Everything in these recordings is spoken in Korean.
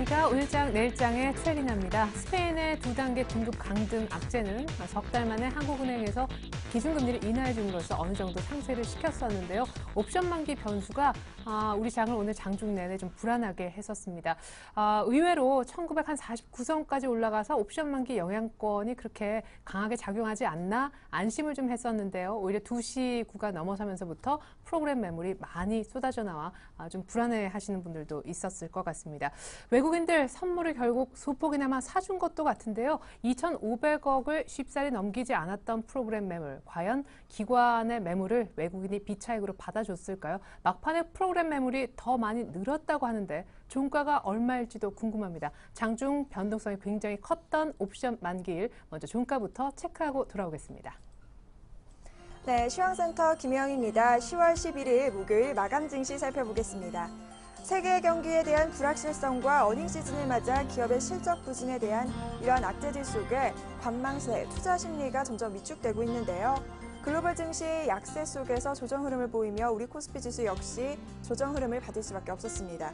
안녕하십니까. 오늘장 내일장의 최리나입니다. 스페인의 두 단계 등급 강등 악재는 석 달 만에 한국은행에서 기준금리를 인하해 줌으로써 어느 정도 상쇄를 시켰었는데요. 옵션 만기 변수가 우리 장을 오늘 장중 내내 좀 불안하게 했었습니다. 의외로 1949선까지 올라가서 옵션 만기 영향권이 그렇게 강하게 작용하지 않나 안심을 좀 했었는데요. 오히려 2시 구간 넘어서면서부터 프로그램 매물이 많이 쏟아져 나와 좀 불안해 하시는 분들도 있었을 것 같습니다. 외국인들 선물을 결국 소폭이나마 사준 것도 같은데요. 2,500억을 쉽사리 넘기지 않았던 프로그램 매물. 과연 기관의 매물을 외국인이 비차익으로 받아줬을까요? 막판에 프로그램 매물이 더 많이 늘었다고 하는데 종가가 얼마일지도 궁금합니다. 장중 변동성이 굉장히 컸던 옵션 만기일 먼저 종가부터 체크하고 돌아오겠습니다. 네, 시황센터 김혜영입니다. 10월 11일 목요일 마감 증시 살펴보겠습니다. 세계 경기에 대한 불확실성과 어닝 시즌을 맞아 기업의 실적 부진에 대한 이러한 악재들 속에 관망세, 투자 심리가 점점 위축되고 있는데요. 글로벌 증시 약세 속에서 조정 흐름을 보이며 우리 코스피 지수 역시 조정 흐름을 받을 수밖에 없었습니다.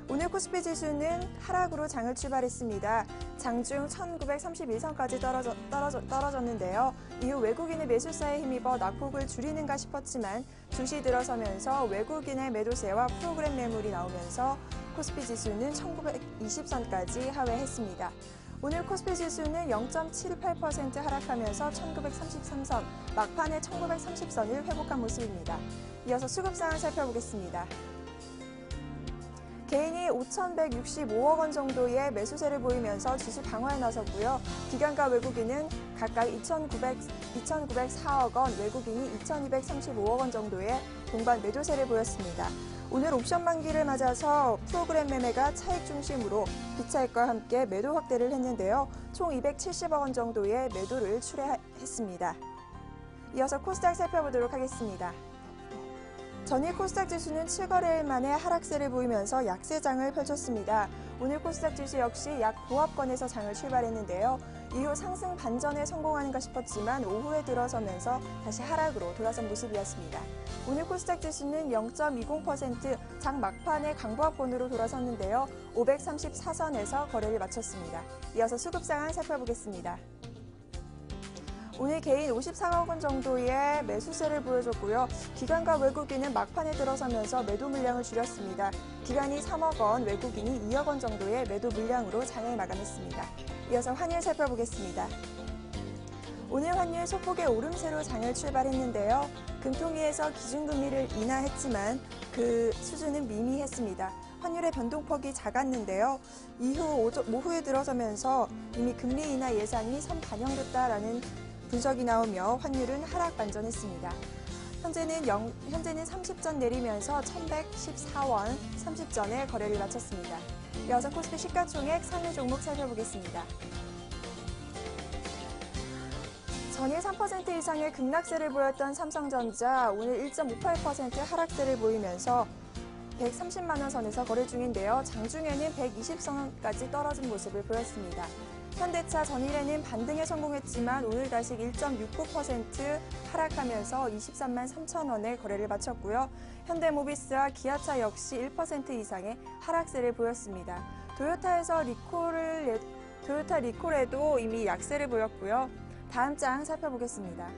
오늘 코스피 지수는 하락으로 장을 출발했습니다. 장중 1931선까지 떨어졌는데요. 이후 외국인의 매수세에 힘입어 낙폭을 줄이는가 싶었지만 2시 들어서면서 외국인의 매도세와 프로그램 매물이 나오면서 코스피 지수는 1920선까지 하회했습니다. 오늘 코스피 지수는 0.78% 하락하면서 1933선, 막판에 1930선을 회복한 모습입니다. 이어서 수급 상황 살펴보겠습니다. 개인이 5,165억 원 정도의 매수세를 보이면서 지수 방어에 나섰고요. 기관과 외국인은 각각 2,904억 원, 외국인이 2,235억 원 정도의 동반 매도세를 보였습니다. 오늘 옵션 만기를 맞아서 프로그램 매매가 차익 중심으로 비차익과 함께 매도 확대를 했는데요. 총 270억 원 정도의 매도를 출회했습니다. 이어서 코스닥 살펴보도록 하겠습니다. 전일 코스닥 지수는 7거래일 만에 하락세를 보이면서 약세장을 펼쳤습니다. 오늘 코스닥 지수 역시 약 보합권에서 장을 출발했는데요. 이후 상승 반전에 성공하는가 싶었지만 오후에 들어서면서 다시 하락으로 돌아선 모습이었습니다. 오늘 코스닥 지수는 0.20% 장 막판에 강보합권으로 돌아섰는데요. 534선에서 거래를 마쳤습니다. 이어서 수급 상황 살펴보겠습니다. 오늘 개인 54억 원 정도의 매수세를 보여줬고요. 기관과 외국인은 막판에 들어서면서 매도 물량을 줄였습니다. 기관이 3억 원, 외국인이 2억 원 정도의 매도 물량으로 장을 마감했습니다. 이어서 환율 살펴보겠습니다. 오늘 환율 소폭의 오름세로 장을 출발했는데요. 금통위에서 기준금리를 인하했지만 그 수준은 미미했습니다. 환율의 변동폭이 작았는데요. 이후 오후에 들어서면서 이미 금리 인하 예상이 선반영됐다라는 분석이 나오며 환율은 하락 반전했습니다. 현재는 30전 내리면서 1,114원 30전에 거래를 마쳤습니다. 이어서 코스피 시가총액 상위 종목 살펴보겠습니다. 전일 3% 이상의 급락세를 보였던 삼성전자 오늘 1.58% 하락세를 보이면서 130만 원 선에서 거래 중인데요. 장중에는 120선까지 떨어진 모습을 보였습니다. 현대차 전일에는 반등에 성공했지만 오늘 다시 1.69% 하락하면서 23만 3천 원에 거래를 마쳤고요. 현대모비스와 기아차 역시 1% 이상의 하락세를 보였습니다. 토요타 리콜에도 이미 약세를 보였고요. 다음 장 살펴보겠습니다.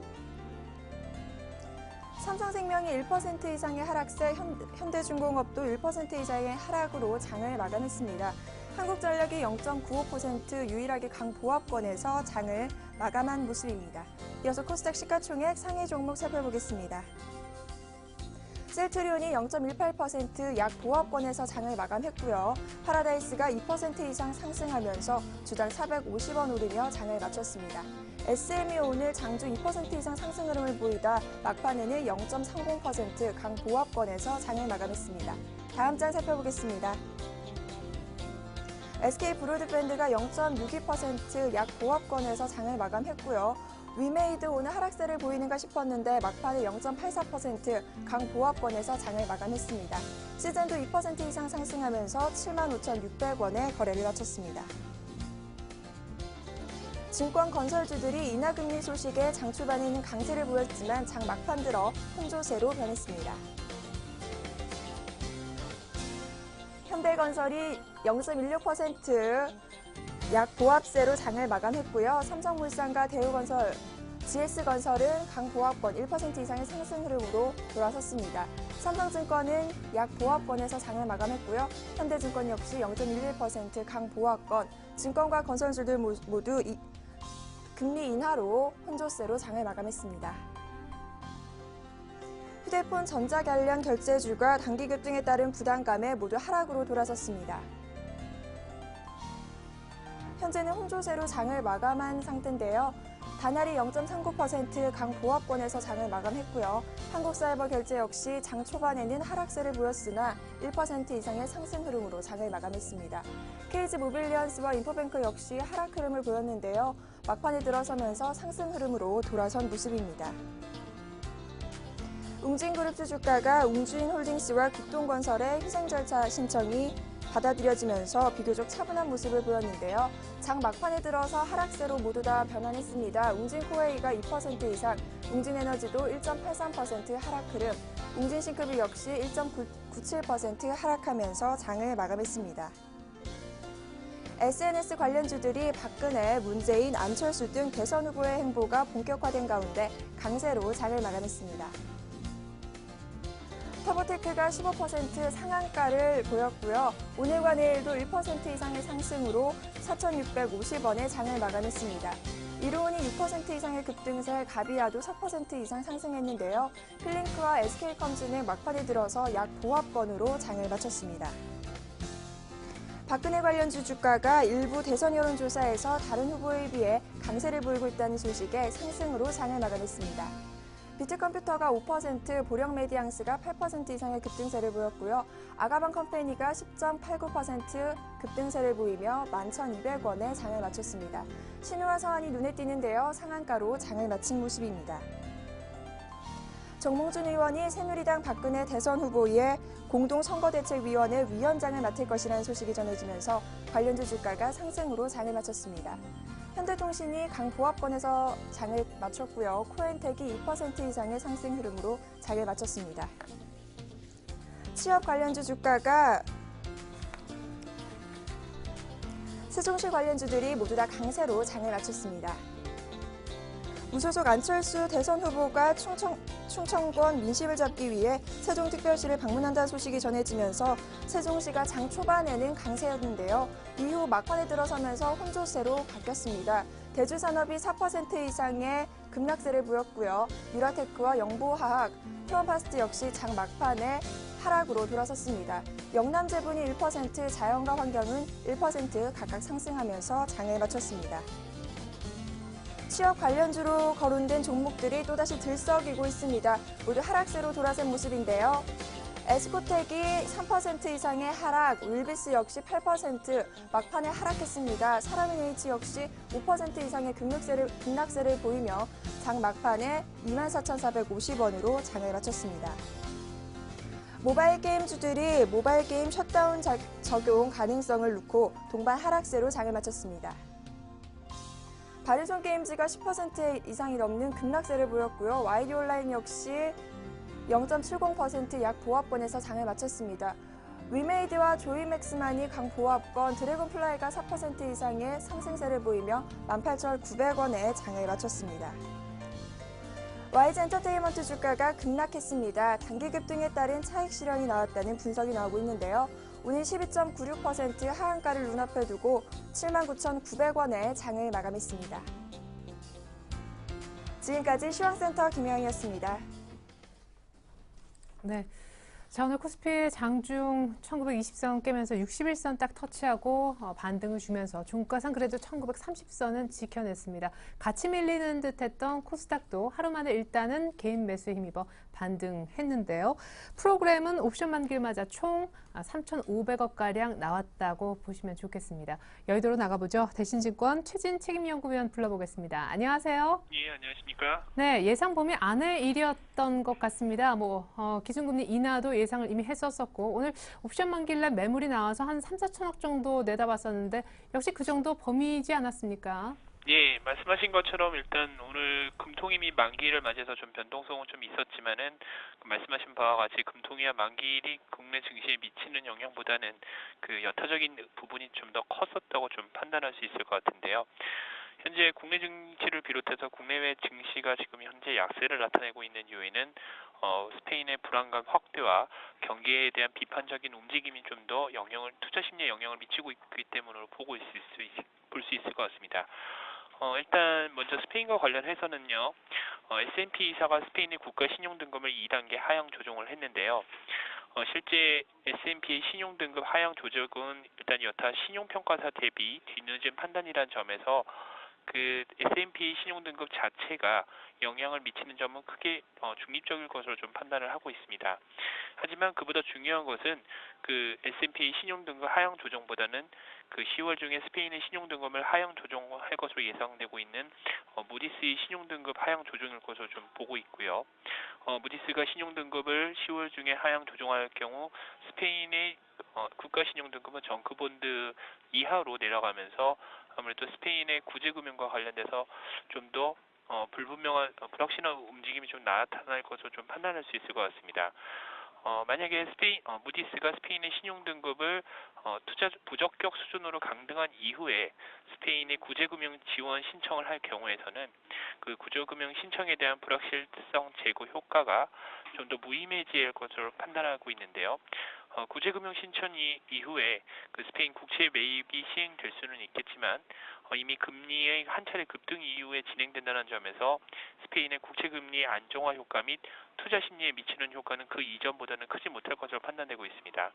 삼성생명이 1% 이상의 하락세, 현대중공업도 1% 이상의 하락으로 장을 마감했습니다. 한국전력이 0.95% 유일하게 강보합권에서 장을 마감한 모습입니다. 이어서 코스닥 시가총액 상위 종목 살펴보겠습니다. 셀트리온이 0.18% 약 보합권에서 장을 마감했고요. 파라다이스가 2% 이상 상승하면서 주당 450원 오르며 장을 마쳤습니다. SM이 오늘 장중 2% 이상 상승 흐름을 보이다 막판에는 0.30% 강보합권에서 장을 마감했습니다. 다음 장 살펴보겠습니다. SK브로드밴드가 0.62% 약 보합권에서 장을 마감했고요. 위메이드 오늘 하락세를 보이는가 싶었는데 막판에 0.84% 강보합권에서 장을 마감했습니다. 시즌도 2% 이상 상승하면서 75,600원에 거래를 마쳤습니다. 증권 건설주들이 인하금리 소식에 장 초반에는 강세를 보였지만 장 막판 들어 홍조세로 변했습니다. 현대건설이 0.16% 약 보합세로 장을 마감했고요. 삼성물산과 대우건설, GS건설은 강보합권 1% 이상의 상승 흐름으로 돌아섰습니다. 삼성증권은 약 보합권에서 장을 마감했고요. 현대증권 역시 0.11% 강보합권, 증권과 건설주들 모두 금리 인하로 혼조세로 장을 마감했습니다. 휴대폰, 전자 관련 결제주가 단기 급등에 따른 부담감에 모두 하락으로 돌아섰습니다. 현재는 혼조세로 장을 마감한 상태인데요. 다날이 0.39% 강보합권에서 장을 마감했고요. 한국사이버결제 역시 장 초반에는 하락세를 보였으나 1% 이상의 상승 흐름으로 장을 마감했습니다. KG모빌리언스와 인포뱅크 역시 하락 흐름을 보였는데요. 막판에 들어서면서 상승 흐름으로 돌아선 모습입니다. 웅진그룹주 주가가 웅진홀딩스와 국동건설의 희생 절차 신청이 받아들여지면서 비교적 차분한 모습을 보였는데요. 장 막판에 들어서 하락세로 모두 다 변환했습니다. 웅진코웨이가 2% 이상, 웅진에너지도 1.83% 하락 흐름, 웅진싱크비 역시 1.97% 하락하면서 장을 마감했습니다. SNS 관련주들이 박근혜, 문재인, 안철수 등 대선 후보의 행보가 본격화된 가운데 강세로 장을 마감했습니다. 터보테크가 15% 상한가를 보였고요. 오늘과 내일도 1% 이상의 상승으로 4,650원에 장을 마감했습니다. 이로운이 6% 이상의 급등세, 가비아도 4% 이상 상승했는데요. 필링크와 SK컴즈는 막판에 들어서 약 보합권으로 장을 마쳤습니다. 박근혜 관련주 주가가 일부 대선 여론조사에서 다른 후보에 비해 강세를 보이고 있다는 소식에 상승으로 장을 마감했습니다. 비트컴퓨터가 5%, 보령메디앙스가 8% 이상의 급등세를 보였고요. 아가방 컴퍼니가 10.89% 급등세를 보이며 11,200원에 장을 마쳤습니다. 신우와 서한이 눈에 띄는데요. 상한가로 장을 마친 모습입니다. 정몽준 의원이 새누리당 박근혜 대선 후보의 공동선거대책위원회 위원장을 맡을 것이라는 소식이 전해지면서 관련주 주가가 상승으로 장을 마쳤습니다. 현대통신이 강보합권에서 장을 마쳤고요. 코엔텍이 2% 이상의 상승 흐름으로 장을 마쳤습니다. 취업 관련주 주가가 세종시 관련주들이 모두 다 강세로 장을 마쳤습니다. 무소속 안철수 대선 후보가 충청권 민심을 잡기 위해 세종특별시를 방문한다는 소식이 전해지면서 세종시가 장 초반에는 강세였는데요. 이후 막판에 들어서면서 혼조세로 바뀌었습니다. 대주산업이 4% 이상의 급락세를 보였고요. 유라테크와 영보화학, 태원파스트 역시 장 막판에 하락으로 돌아섰습니다. 영남제분이 1%, 자연과 환경은 1% 각각 상승하면서 장을 마쳤습니다. 취업 관련주로 거론된 종목들이 또다시 들썩이고 있습니다. 모두 하락세로 돌아선 모습인데요. 에스코텍이 3% 이상의 하락, 윌비스 역시 8% 막판에 하락했습니다. 사람인H 역시 5% 이상의 급락세를 보이며 장 막판에 24,450원으로 장을 마쳤습니다. 모바일 게임주들이 모바일 게임 셧다운 적용 가능성을 놓고 동반 하락세로 장을 마쳤습니다. 바른손 게임즈가 10% 이상이 넘는 급락세를 보였고요. YD 온라인 역시 0.70% 약 보합권에서 장을 마쳤습니다. 위메이드와 조이맥스만이 강보합권, 드래곤플라이가 4% 이상의 상승세를 보이며 18,900원에 장을 마쳤습니다. YG엔터테인먼트 주가가 급락했습니다. 단기 급등에 따른 차익 실현이 나왔다는 분석이 나오고 있는데요. 오늘 12.96% 하한가를 눈앞에 두고 79,900원에 장을 마감했습니다. 지금까지 시황센터 김영희였습니다. 네. 자, 오늘 코스피 장중 1920선 깨면서 61선 딱 터치하고 반등을 주면서 종가상 그래도 1930선은 지켜냈습니다. 같이 밀리는 듯했던 코스닥도 하루 만에 일단은 개인 매수에 힘입어 반등했는데요. 프로그램은 옵션 만기를 맞아 총 3,500억가량 나왔다고 보시면 좋겠습니다. 여의도로 나가보죠. 대신증권 최진 책임연구위원 불러보겠습니다. 안녕하세요. 예, 안녕하십니까. 네, 예상 범위 안의 일이었던 것 같습니다. 기준금리 인하도 예상을 이미 했었었고 오늘 옵션 만기일날 매물이 나와서 한 3, 4천억 정도 내다봤었는데 역시 그 정도 범위이지 않았습니까? 예, 말씀하신 것처럼 일단 오늘 금통일이 만기를 맞이해서 좀 변동성은 좀 있었지만은 말씀하신 바와 같이 금통위와 만기일이 국내 증시에 미치는 영향보다는 그 여타적인 부분이 좀 더 컸었다고 좀 판단할 수 있을 것 같은데요. 현재 국내 증시를 비롯해서 국내외 증시가 지금 현재 약세를 나타내고 있는 이유에는 스페인의 불안감 확대와 경기에 대한 비판적인 움직임이 좀 더 투자 심리에 영향을 미치고 있기 때문으로 볼 수 있을 것 같습니다. 일단 먼저 스페인과 관련해서는요. S&P 이사가 스페인의 국가 신용 등급을 2단계 하향 조정을 했는데요. 실제 S&P의 신용 등급 하향 조정은 일단 여타 신용 평가사 대비 뒤늦은 판단이란 점에서 그 S&P 신용 등급 자체가 영향을 미치는 점은 크게 중립적일 것으로 좀 판단을 하고 있습니다. 하지만 그보다 중요한 것은 그 S&P 신용 등급 하향 조정보다는 그 10월 중에 스페인의 신용 등급을 하향 조정할 것으로 예상되고 있는 무디스의 신용 등급 하향 조정일 것으로 좀 보고 있고요. 무디스가 신용 등급을 10월 중에 하향 조정할 경우 스페인의 국가 신용 등급은 정크본드 이하로 내려가면서 아무래도 스페인의 구제금융과 관련돼서 좀 더 불분명한 불확실한 움직임이 좀 나타날 것으로 좀 판단할 수 있을 것 같습니다. 만약에 무디스가 스페인의 신용 등급을 투자 부적격 수준으로 강등한 이후에 스페인의 구제금융 지원 신청을 할 경우에서는 그 구제금융 신청에 대한 불확실성 제고 효과가 좀 더 무의미해질 것으로 판단하고 있는데요. 구제금융 신청 이후에 그 스페인 국채 매입이 시행될 수는 있겠지만 이미 금리의 한 차례 급등 이후에 진행된다는 점에서 스페인의 국채 금리 안정화 효과 및 투자 심리에 미치는 효과는 그 이전보다는 크지 못할 것으로 판단되고 있습니다.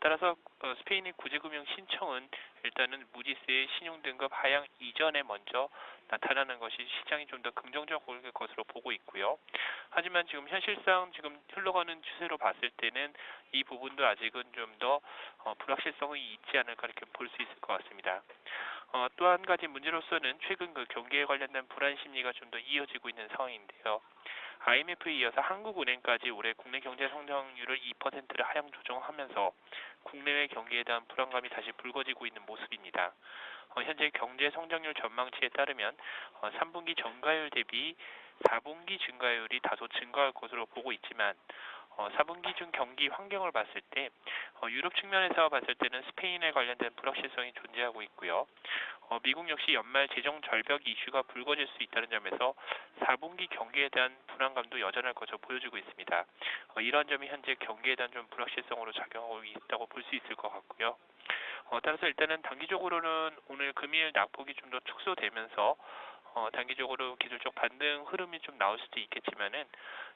따라서 스페인의 구제금융 신청은 일단은 무디스의 신용등급 하향 이전에 먼저 나타나는 것이 시장이 좀 더 긍정적일 것으로 보고 있고요. 하지만 지금 현실상 지금 흘러가는 추세로 봤을 때는 이 부분도 아직은 좀 더 불확실성이 있지 않을까 이렇게 볼 수 있을 것 같습니다. 또 한 가지 문제로서는 최근 그 경기에 관련된 불안 심리가 좀 더 이어지고 있는 상황인데요. IMF에 이어서 한국은행까지 올해 국내 경제 성장률을 2%를 하향 조정하면서 국내외 경기에 대한 불안감이 다시 불거지고 있는 모습입니다. 현재 경제 성장률 전망치에 따르면 3분기 전가율 대비 4분기 증가율이 다소 증가할 것으로 보고 있지만 4분기 중 경기 환경을 봤을 때 유럽 측면에서 봤을 때는 스페인에 관련된 불확실성이 존재하고 있고요. 미국 역시 연말 재정 절벽 이슈가 불거질 수 있다는 점에서 4분기 경기에 대한 불안감도 여전할 것으로 보여지고 있습니다. 이러한 점이 현재 경기에 대한 좀 불확실성으로 작용하고 있다고 볼 수 있을 것 같고요. 따라서 일단은 단기적으로는 오늘 금일 낙폭이 좀 더 축소되면서 단기적으로 기술적 반등 흐름이 좀 나올 수도 있겠지만은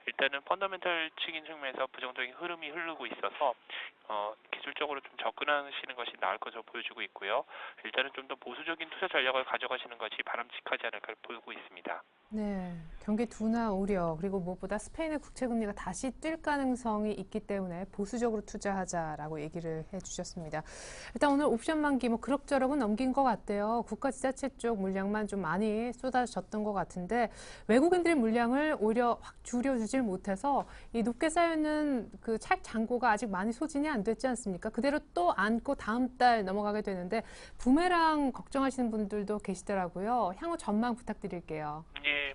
일단은 펀더멘털적인 측면에서 부정적인 흐름이 흐르고 있어서 기술적으로 좀 접근하시는 것이 나을 것으로 보여지고 있고요. 일단은 좀 더 보수적인 투자 전략을 가져가시는 것이 바람직하지 않을까 보이고 있습니다. 네, 경기 둔화 우려 그리고 무엇보다 스페인의 국채 금리가 다시 뛸 가능성이 있기 때문에 보수적으로 투자하자라고 얘기를 해주셨습니다. 일단 오늘 옵션 만기 뭐 그럭저럭은 넘긴 것 같아요. 국가 지자체 쪽 물량만 좀 많이 쏟아졌던 것 같은데 외국인들의 물량을 오히려 확 줄여주질 못해서 이 높게 쌓여있는 그 차익 잔고가 아직 많이 소진이 안 됐지 않습니까? 그대로 또 안고 다음 달 넘어가게 되는데 부메랑 걱정하시는 분들도 계시더라고요. 향후 전망 부탁드릴게요. 예,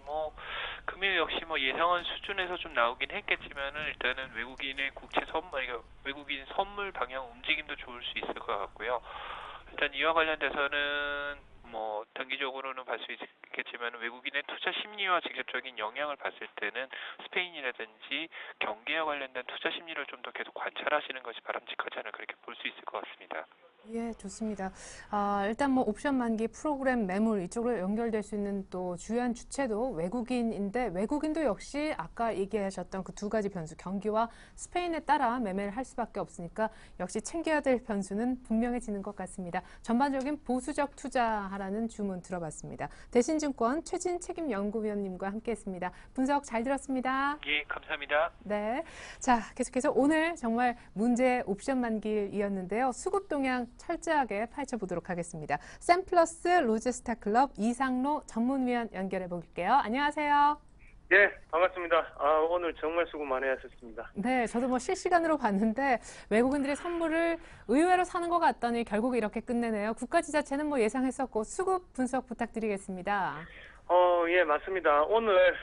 금일 역시 예상한 수준에서 좀 나오긴 했겠지만은 일단은 외국인 선물 방향 움직임도 좋을 수 있을 것 같고요. 일단 이와 관련돼서는 단기적으로는 볼 수 있겠지만 외국인의 투자 심리와 직접적인 영향을 봤을 때는 스페인이라든지 경기와 관련된 투자 심리를 좀 더 계속 관찰하시는 것이 바람직하지 않을까 그렇게 볼 수 있을 것 같습니다. 예, 좋습니다. 일단 옵션 만기 프로그램 매물 이쪽으로 연결될 수 있는 또 주요한 주체도 외국인인데 외국인도 역시 아까 얘기하셨던 그 두 가지 변수 경기와 스페인에 따라 매매를 할 수밖에 없으니까 역시 챙겨야 될 변수는 분명해지는 것 같습니다. 전반적인 보수적 투자하라는 주문 들어봤습니다. 대신증권 최진 책임연구위원님과 함께했습니다. 분석 잘 들었습니다. 예, 감사합니다. 네, 자 계속해서 오늘 정말 문제 옵션 만기이었는데요. 수급 동향 철저하게 파헤쳐보도록 하겠습니다. 샘플러스 로즈스타 클럽 이상로 전문위원 연결해 볼게요. 안녕하세요. 예, 반갑습니다. 오늘 정말 수고 많이 하셨습니다. 네, 저도 뭐 실시간으로 봤는데 외국인들이 선물을 의외로 사는 것 같더니 결국 이렇게 끝내네요. 국가지자체는 뭐 예상했었고 수급 분석 부탁드리겠습니다. 예, 맞습니다. 오늘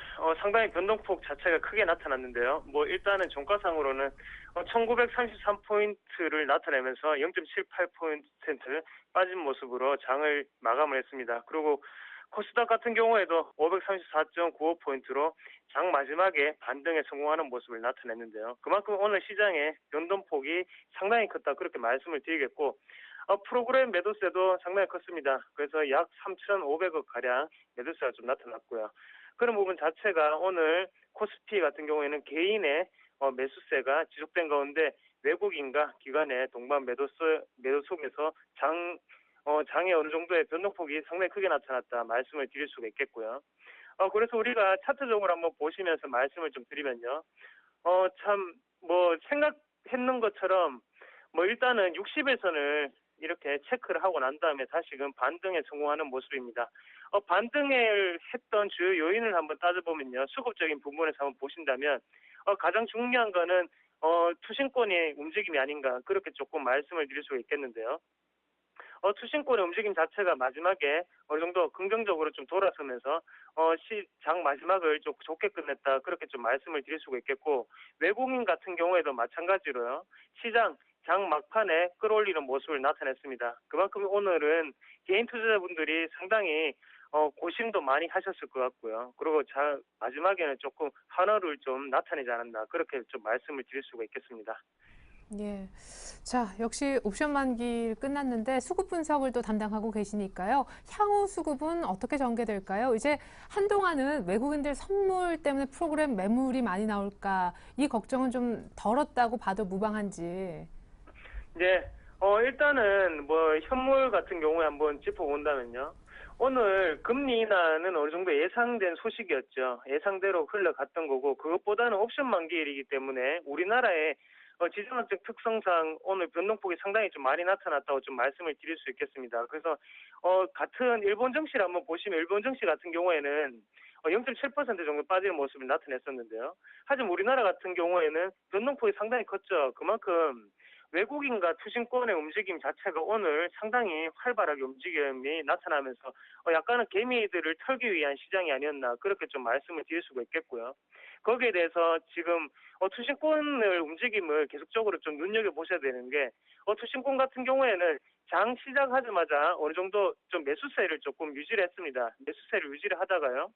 상당히 변동폭 자체가 크게 나타났는데요. 뭐 일단은 종가상으로는 1933포인트를 나타내면서 0.78% 빠진 모습으로 장을 마감을 했습니다. 그리고 코스닥 같은 경우에도 534.95포인트로 장 마지막에 반등에 성공하는 모습을 나타냈는데요. 그만큼 오늘 시장의 변동폭이 상당히 컸다 그렇게 말씀을 드리겠고 프로그램 매도세도 상당히 컸습니다. 그래서 약 3,500억 가량 매도세가 좀 나타났고요. 그런 부분 자체가 오늘 코스피 같은 경우에는 개인의 매수세가 지속된 가운데 외국인과 기관의 동반 매도 속에서 장에 어느 정도의 변동폭이 상당히 크게 나타났다 말씀을 드릴 수가 있겠고요. 그래서 우리가 차트적으로 한번 보시면서 말씀을 좀 드리면요. 참 뭐 생각했는 것처럼 뭐 일단은 60일선을 이렇게 체크를 하고 난 다음에 다시금 반등에 성공하는 모습입니다. 반등을 했던 주요 요인을 한번 따져보면요. 수급적인 부분에서 한번 보신다면 가장 중요한 거는 투신권의 움직임이 아닌가 그렇게 조금 말씀을 드릴 수가 있겠는데요. 투신권의 움직임 자체가 마지막에 어느 정도 긍정적으로 좀 돌아서면서 장 마지막을 좀 좋게 끝냈다 그렇게 좀 말씀을 드릴 수가 있겠고 외국인 같은 경우에도 마찬가지로요. 시장 장 막판에 끌어올리는 모습을 나타냈습니다. 그만큼 오늘은 개인 투자자분들이 상당히 고심도 많이 하셨을 것 같고요. 그리고 마지막에는 조금 환호를 좀 나타내지 않았나 그렇게 좀 말씀을 드릴 수가 있겠습니다. 예. 자, 역시 옵션 만기 끝났는데 수급 분석을 또 담당하고 계시니까요. 향후 수급은 어떻게 전개될까요? 이제 한동안은 외국인들 선물 때문에 프로그램 매물이 많이 나올까 이 걱정은 좀 덜었다고 봐도 무방한지. 네, 일단은 뭐 현물 같은 경우에 한번 짚어본다면요. 오늘 금리 인하는 어느 정도 예상된 소식이었죠. 예상대로 흘러갔던 거고 그것보다는 옵션 만기일이기 때문에 우리나라의 지정학적 특성상 오늘 변동폭이 상당히 좀 많이 나타났다고 좀 말씀을 드릴 수 있겠습니다. 그래서 같은 일본 증시를 한번 보시면 일본 증시 같은 경우에는 0.7% 정도 빠지는 모습을 나타냈었는데요. 하지만 우리나라 같은 경우에는 변동폭이 상당히 컸죠. 그만큼 외국인과 투신권의 움직임 자체가 오늘 상당히 활발하게 움직임이 나타나면서 약간은 개미들을 털기 위한 시장이 아니었나 그렇게 좀 말씀을 드릴 수가 있겠고요. 거기에 대해서 지금 투신권을 움직임을 계속적으로 좀 눈여겨보셔야 되는 게 투신권 같은 경우에는 장 시작하자마자 어느 정도 좀 매수세를 조금 유지를 했습니다. 매수세를 유지를 하다가요.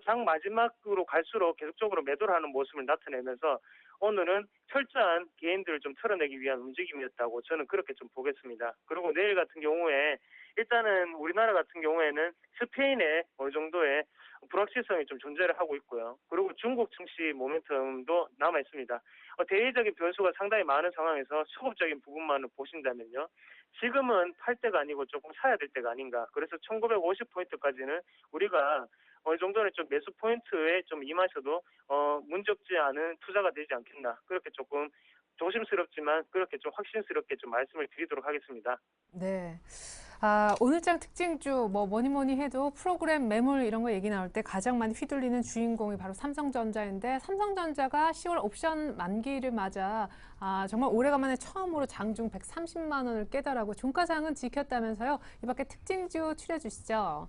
장 마지막으로 갈수록 계속적으로 매도를 하는 모습을 나타내면서 오늘은 철저한 개인들을 좀 털어내기 위한 움직임이었다고 저는 그렇게 좀 보겠습니다. 그리고 내일 같은 경우에 일단은 우리나라 같은 경우에는 스페인의 어느 정도의 불확실성이 좀 존재를 하고 있고요. 그리고 중국 증시 모멘텀도 남아 있습니다. 대외적인 변수가 상당히 많은 상황에서 수급적인 부분만을 보신다면요. 지금은 팔 때가 아니고 조금 사야 될 때가 아닌가. 그래서 1950포인트까지는 우리가 어느 정도는 좀 매수 포인트에 좀 임하셔도 문제없지 않은 투자가 되지 않겠나. 그렇게 조금 조심스럽지만 그렇게 좀 확신스럽게 좀 말씀을 드리도록 하겠습니다. 네. 오늘장 특징주, 뭐니 해도 프로그램 매물 이런 거 얘기 나올 때 가장 많이 휘둘리는 주인공이 바로 삼성전자인데, 삼성전자가 10월 옵션 만기를 맞아, 정말 오래간만에 처음으로 장중 130만 원을 깨달았고, 종가상은 지켰다면서요. 이 밖에 특징주 추려주시죠.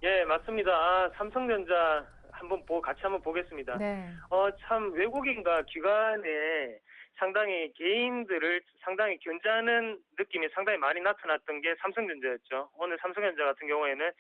예, 맞습니다. 삼성전자 같이 한번 보겠습니다. 네. 참 외국인과 기관의 상당히 개인들을 상당히 견제하는 느낌이 상당히 많이 나타났던 게 삼성전자였죠. 오늘 삼성전자 같은 경우에는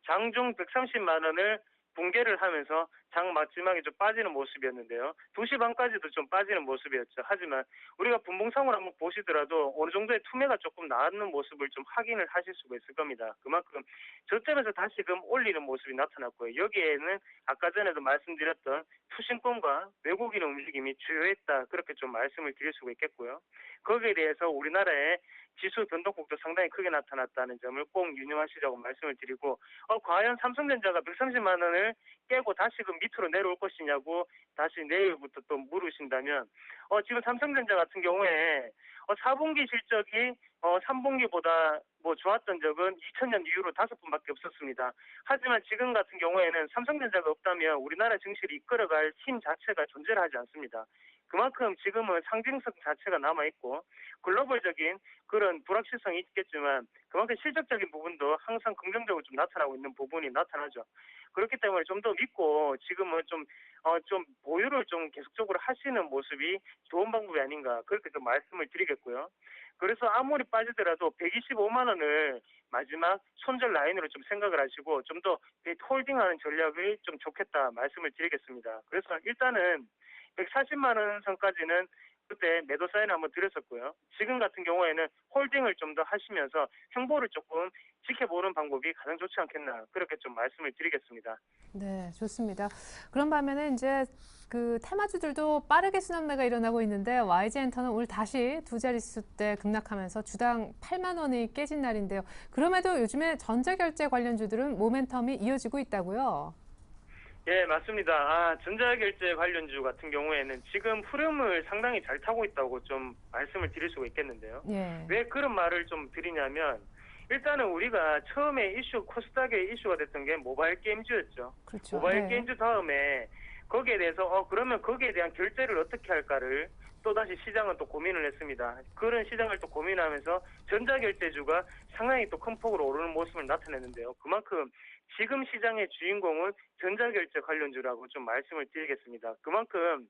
장중 130만 원을 붕괴를 하면서 장 마지막에 좀 빠지는 모습이었는데요. 2시 반까지도 좀 빠지는 모습이었죠. 하지만 우리가 분봉상으로 한번 보시더라도 어느 정도의 투매가 조금 나왔는 모습을 좀 확인을 하실 수가 있을 겁니다. 그만큼 저점에서 다시금 올리는 모습이 나타났고요. 여기에는 아까 전에도 말씀드렸던 투신권과 외국인의 움직임이 주요했다. 그렇게 좀 말씀을 드릴 수가 있겠고요. 거기에 대해서 우리나라의 지수 변동폭도 상당히 크게 나타났다는 점을 꼭 유념하시자고 말씀을 드리고 과연 삼성전자가 130만 원을 깨고 다시금 밑으로 내려올 것이냐고 다시 내일부터 또 물으신다면 지금 삼성전자 같은 경우에 4분기 실적이 3분기보다 뭐 좋았던 적은 2000년 이후로 5번밖에 없었습니다. 하지만 지금 같은 경우에는 삼성전자가 없다면 우리나라 증시를 이끌어갈 힘 자체가 존재를 하지 않습니다. 그만큼 지금은 상징성 자체가 남아있고 글로벌적인 그런 불확실성이 있겠지만 그만큼 실적적인 부분도 항상 긍정적으로 좀 나타나고 있는 부분이 나타나죠. 그렇기 때문에 좀 더 믿고 지금은 좀 보유를 좀 계속적으로 하시는 모습이 좋은 방법이 아닌가 그렇게 좀 말씀을 드리겠고요. 그래서 아무리 빠지더라도 125만 원을 마지막 손절 라인으로 좀 생각을 하시고 좀 더 홀딩하는 전략이 좀 좋겠다 말씀을 드리겠습니다. 그래서 일단은 140만 원 선까지는 그때 매도 사인 한번 드렸었고요. 지금 같은 경우에는 홀딩을 좀 더 하시면서 횡보를 조금 지켜보는 방법이 가장 좋지 않겠나 그렇게 좀 말씀을 드리겠습니다. 네, 좋습니다. 그런 반면에 이제 그 테마주들도 빠르게 수납매가 일어나고 있는데 YG엔터는 오늘 다시 두 자릿수대 급락하면서 주당 8만 원이 깨진 날인데요. 그럼에도 요즘에 전자결제 관련주들은 모멘텀이 이어지고 있다고요? 예, 맞습니다. 전자결제 관련주 같은 경우에는 지금 흐름을 상당히 잘 타고 있다고 좀 말씀을 드릴 수가 있겠는데요. 예. 왜 그런 말을 좀 드리냐면 일단은 우리가 처음에 코스닥에 이슈가 됐던 게 모바일 게임주였죠. 그렇죠. 모바일 네. 게임주 다음에 거기에 대해서 그러면 거기에 대한 결제를 어떻게 할까를 또다시 시장은 또 고민을 했습니다. 그런 시장을 또 고민하면서 전자결제주가 상당히 또 큰 폭으로 오르는 모습을 나타냈는데요. 그만큼 지금 시장의 주인공은 전자결제 관련주라고 좀 말씀을 드리겠습니다. 그만큼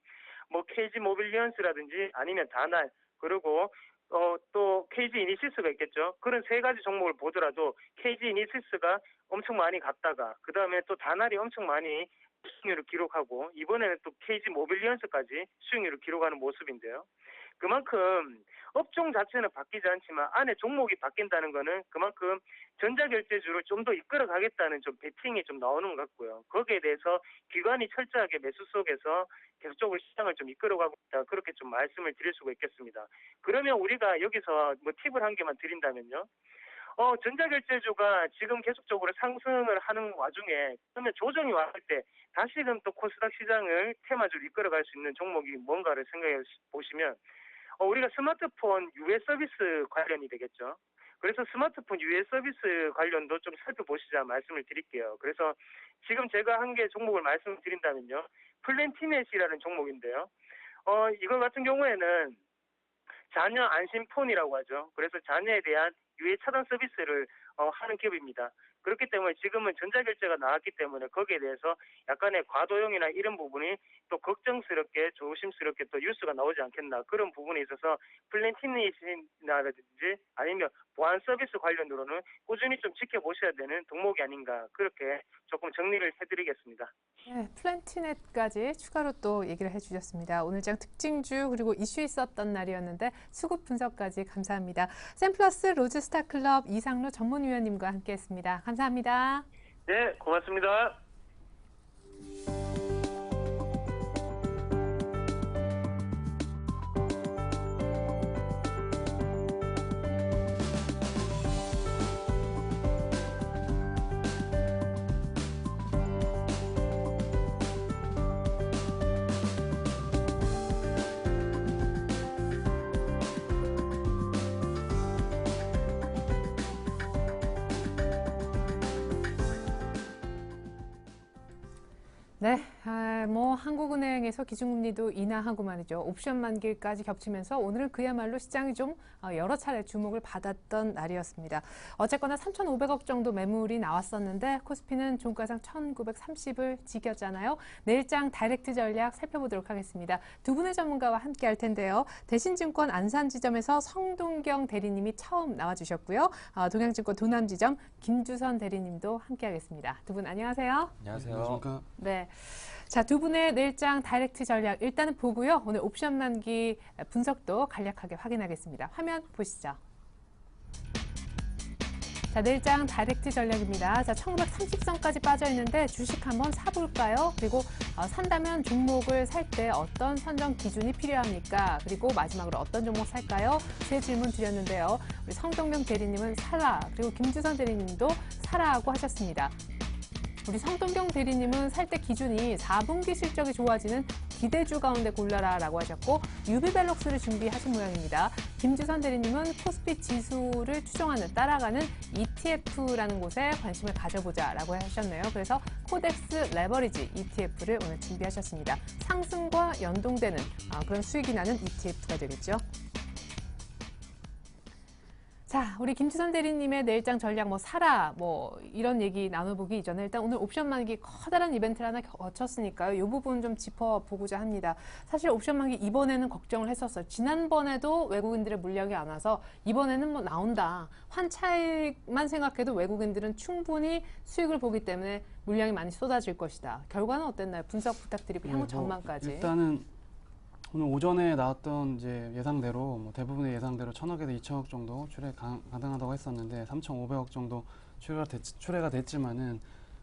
뭐 KG 모빌리언스라든지 아니면 다날 그리고 또 KG 이니시스가 있겠죠. 그런 세 가지 종목을 보더라도 KG 이니시스가 엄청 많이 갔다가 그 다음에 또 다날이 엄청 많이 수익률을 기록하고 이번에는 또 KG 모빌리언스까지 수익률을 기록하는 모습인데요. 그만큼 업종 자체는 바뀌지 않지만 안에 종목이 바뀐다는 거는 그만큼 전자결제주를 좀 더 이끌어 가겠다는 좀 베팅이 좀 나오는 것 같고요. 거기에 대해서 기관이 철저하게 매수 속에서 계속적으로 시장을 좀 이끌어가고 있다. 그렇게 좀 말씀을 드릴 수가 있겠습니다. 그러면 우리가 여기서 뭐 팁을 한 개만 드린다면요. 전자결제주가 지금 계속적으로 상승을 하는 와중에 그러면 조정이 왔을 때 다시금 또 코스닥 시장을 테마주로 이끌어갈 수 있는 종목이 뭔가를 생각해 보시면 우리가 스마트폰 유예 서비스 관련이 되겠죠. 그래서 스마트폰 유예 서비스 관련도 좀 살펴보시자 말씀을 드릴게요. 그래서 지금 제가 한 개 종목을 말씀드린다면요. 플랜티넷이라는 종목인데요. 이거 같은 경우에는 자녀 안심폰이라고 하죠. 그래서 자녀에 대한 유해 차단 서비스를 하는 기업입니다. 그렇기 때문에 지금은 전자결제가 나왔기 때문에 거기에 대해서 약간의 과도용이나 이런 부분이 또 걱정스럽게 조심스럽게 또 뉴스가 나오지 않겠나 그런 부분에 있어서 플랜티넷이라든지 아니면 보안 서비스 관련으로는 꾸준히 좀 지켜보셔야 되는 종목이 아닌가 그렇게 조금 정리를 해드리겠습니다. 네, 플랜티넷까지 추가로 또 얘기를 해주셨습니다. 오늘 장 특징주 그리고 이슈 있었던 날이었는데 수급 분석까지 감사합니다. 샘플러스 로즈스타클럽 이상로 전문위원님과 함께했습니다. 감사합니다. 네, 고맙습니다. 네, 한국은행에서 기준금리도 인하하고 말이죠. 옵션 만기일까지 겹치면서 오늘은 그야말로 시장이 좀 여러 차례 주목을 받았던 날이었습니다. 어쨌거나 3,500억 정도 매물이 나왔었는데 코스피는 종가상 1,930을 지켰잖아요. 내일장 다이렉트 전략 살펴보도록 하겠습니다. 두 분의 전문가와 함께 할 텐데요. 대신증권 안산지점에서 성동경 대리님이 처음 나와주셨고요. 동양증권 도남지점 김주선 대리님도 함께 하겠습니다. 두 분 안녕하세요. 안녕하세요. 네. 자, 두 분의 내일장 다이렉트 전략 일단은 보고요. 오늘 옵션 만기 분석도 간략하게 확인하겠습니다. 화면 보시죠. 자, 내일장 다이렉트 전략입니다. 자, 1930선까지 빠져 있는데 주식 한번 사볼까요? 그리고 산다면 종목을 살 때 어떤 선정 기준이 필요합니까? 그리고 마지막으로 어떤 종목 살까요? 세 질문 드렸는데요. 우리 성동명 대리님은 사라, 그리고 김주선 대리님도 사라고 하셨습니다. 우리 성동경 대리님은 살 때 기준이 4분기 실적이 좋아지는 기대주 가운데 골라라라고 하셨고 유비벨록스를 준비하신 모양입니다. 김주선 대리님은 코스피 지수를 추종하는 따라가는 ETF라는 곳에 관심을 가져보자라고 하셨네요. 그래서 코덱스 레버리지 ETF를 오늘 준비하셨습니다. 상승과 연동되는 그런 수익이 나는 ETF가 되겠죠. 자, 우리 김주선 대리님의 내일장 전략 사라 이런 얘기 나눠보기 이전에 일단 오늘 옵션 만기 커다란 이벤트를 하나 거쳤으니까요. 이 부분 좀 짚어보고자 합니다. 사실 옵션 만기 이번에는 걱정을 했었어요. 지난번에도 외국인들의 물량이 안 와서 이번에는 나온다. 환차익만 생각해도 외국인들은 충분히 수익을 보기 때문에 물량이 많이 쏟아질 것이다. 결과는 어땠나요? 분석 부탁드리고 향후 전망까지. 일단은 오늘 오전에 나왔던 이제 예상대로 대부분의 예상대로 1,000억에서 2,000억 정도 출회 가능하다고 했었는데 3,500억 정도 출회가 됐지만은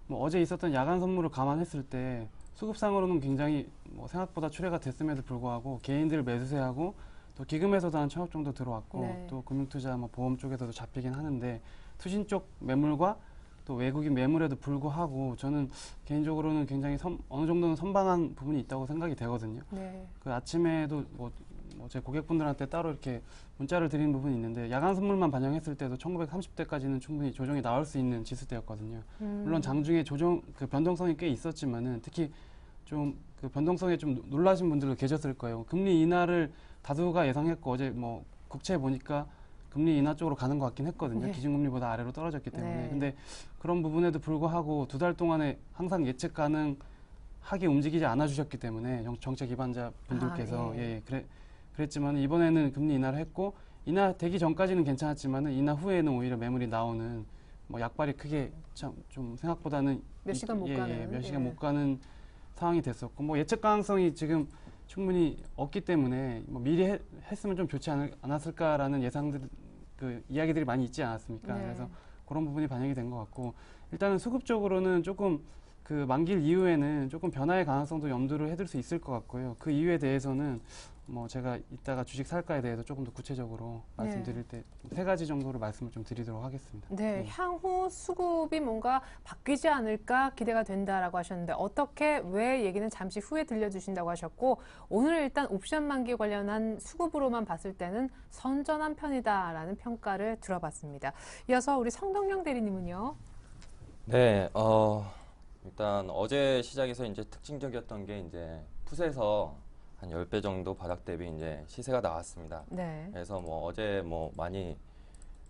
어제 있었던 야간 선물을 감안했을 때 수급상으로는 굉장히 생각보다 출회가 됐음에도 불구하고 개인들 매수세하고 또 기금에서도 한 1,000억 정도 들어왔고 네. 또 금융투자 보험 쪽에서도 잡히긴 하는데 투신 쪽 매물과 또 외국인 매물에도 불구하고 저는 개인적으로는 굉장히 어느 정도는 선방한 부분이 있다고 생각이 되거든요. 네. 그 아침에도 제 고객분들한테 따로 이렇게 문자를 드린 부분이 있는데 야간 선물만 반영했을 때도 1930대까지는 충분히 조정이 나올 수 있는 지수대였거든요. 물론 장중에 그 변동성이 꽤 있었지만은 특히 좀 그 변동성에 좀 놀라신 분들도 계셨을 거예요. 금리 인하를 다수가 예상했고 어제 국채 보니까 금리 인하 쪽으로 가는 것 같긴 했거든요. 네. 기준금리보다 아래로 떨어졌기 때문에. 네. 근데 그런 부분에도 불구하고 2달 동안에 항상 예측 가능하게 움직이지 않아 주셨기 때문에 정책 기반자 분들께서 그랬지만 이번에는 금리 인하를 했고 인하되기 전까지는 괜찮았지만 인하 후에는 오히려 매물이 나오는 약발이 크게 좀 생각보다는 몇 시간 못 가는. 몇 시간 못 가는 상황이 됐었고 예측 가능성이 지금 충분히 없기 때문에 미리 했으면 좀 좋지 않았을까라는 예상들 이야기들이 많이 있지 않았습니까? 네. 그래서 그런 부분이 반영이 된 것 같고 일단은 수급적으로는 조금 그 만기일 이후에는 조금 변화의 가능성도 염두를 해둘 수 있을 것 같고요. 그 이유에 대해서는 제가 이따가 주식 살까에 대해서 조금 더 구체적으로 말씀드릴 때 3가지 정도로 말씀을 좀 드리도록 하겠습니다. 네, 향후 수급이 뭔가 바뀌지 않을까 기대가 된다라고 하셨는데 왜 얘기는 잠시 후에 들려주신다고 하셨고 오늘 일단 옵션 만기 관련한 수급으로만 봤을 때는 선전한 편이다라는 평가를 들어봤습니다. 이어서 우리 성동경 대리님은요. 네, 일단 어제 시작해서 이제 특징적이었던 게 이제 풋에서 한 10배 정도 바닥 대비 이제 시세가 나왔습니다. 네. 그래서 어제 많이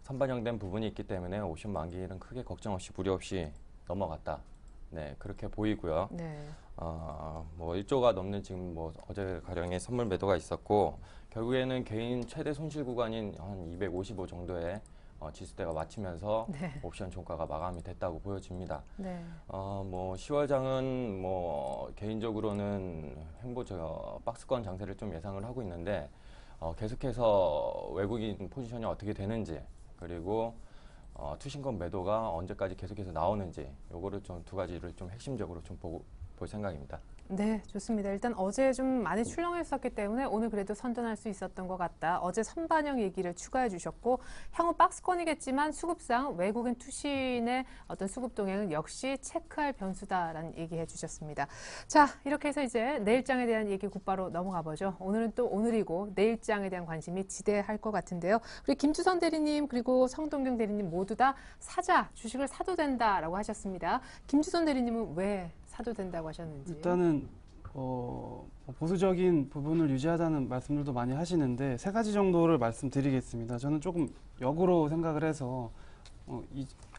선반영된 부분이 있기 때문에 옵션 만기일은 크게 걱정 없이 무리 없이 넘어갔다. 네, 그렇게 보이고요. 네. 1조가 넘는 지금 어제 가령의 선물 매도가 있었고 결국에는 개인 최대 손실 구간인 한 255 정도의 지수대가 맞추면서 네. 옵션 종가가 마감이 됐다고 보여집니다. 네. 10월장은 개인적으로는 박스권 장세를 좀 예상을 하고 있는데 계속해서 외국인 포지션이 어떻게 되는지 그리고 투신권 매도가 언제까지 계속해서 나오는지 요거를 좀 2가지를 좀 핵심적으로 좀 볼 생각입니다. 네, 좋습니다. 일단 어제 좀 많이 출렁했었기 때문에 오늘 그래도 선전할 수 있었던 것 같다. 어제 선반영 얘기를 추가해 주셨고 향후 박스권이겠지만 수급상 외국인 투신의 어떤 수급 동향은 역시 체크할 변수다라는 얘기해 주셨습니다. 자, 이렇게 해서 이제 내일장에 대한 얘기 곧바로 넘어가 보죠. 오늘은 또 오늘이고 내일장에 대한 관심이 지대할 것 같은데요. 우리 김주선 대리님 그리고 성동경 대리님 모두 다 주식을 사도 된다라고 하셨습니다. 김주선 대리님은 왜 사도 된다고 하셨는지. 일단은 보수적인 부분을 유지하자는 말씀들도 많이 하시는데 3가지 정도를 말씀드리겠습니다. 저는 조금 역으로 생각을 해서